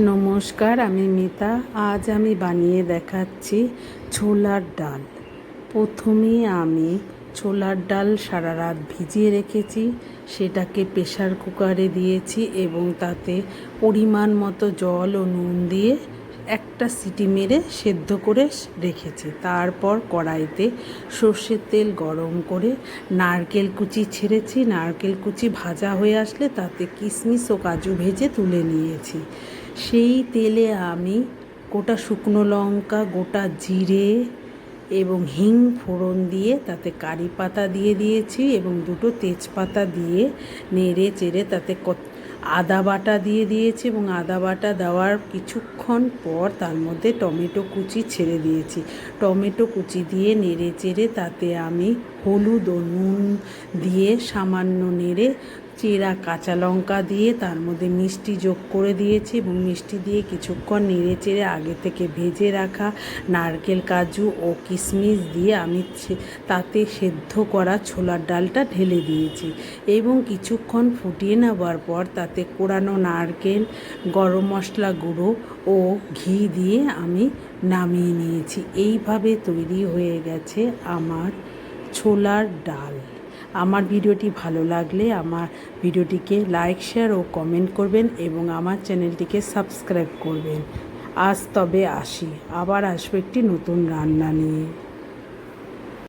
নমস্কার, আমি মিতা। আজ আমি বানিয়ে দেখাচ্ছি ছোলার ডাল। প্রথমেই আমি ছোলার ডাল সারা রাত ভিজিয়ে রেখেছি, সেটাকে প্রেসার কুকারে দিয়েছি এবং তাতে পরিমাণ মতো জল ও নুন দিয়ে একটা সিটি মেরে সেদ্ধ করে রেখেছি। তারপর কড়াইতে সর্ষের তেল গরম করে নারকেল কুচি ছেড়েছি। নারকেল কুচি ভাজা হয়ে আসলে তাতে কিশমিশ ও কাজু ভেজে তুলে নিয়েছি। সেই তেলে আমি গোটা শুকনো লঙ্কা, গোটা জিরে এবং হিং ফোড়ন দিয়ে তাতে কারি পাতা দিয়ে দিয়েছি এবং দুটো তেজপাতা দিয়ে নেড়ে চেড়ে তাতে আদা বাটা দিয়ে দিয়েছি এবং আদা বাটা দেওয়ার কিছুক্ষণ পর তার মধ্যে টমেটো কুচি ছেড়ে দিয়েছি। টমেটো কুচি দিয়ে নেড়ে চেড়ে তাতে আমি হলুদ ও নুন দিয়ে সামান্য নেড়ে চেরা কাঁচা লঙ্কা দিয়ে তার মধ্যে মিষ্টি যোগ করে দিয়েছি এবং মিষ্টি দিয়ে কিছুক্ষণ নেড়ে চেড়ে আগে থেকে ভেজে রাখা নারকেল, কাজু ও কিশমিশ দিয়ে আমি তাতে সেদ্ধ করা ছোলার ডালটা ঢেলে দিয়েছি এবং কিছুক্ষণ ফুটিয়ে নেওয়ার পর তাতে কোড়ানো নারকেল, গরম মশলা গুঁড়ো ও ঘি দিয়ে আমি নামিয়ে নিয়েছি। এইভাবে তৈরি হয়ে গেছে আমার ছোলার ডাল। আমার ভিডিওটি ভালো লাগলে আমার ভিডিওটিকে লাইক, শেয়ার ও কমেন্ট করবেন এবং আমার চ্যানেলটিকে সাবস্ক্রাইব করবেন। আজ তবে আসি, আবার আসবো একটি নতুন রান্না নিয়ে।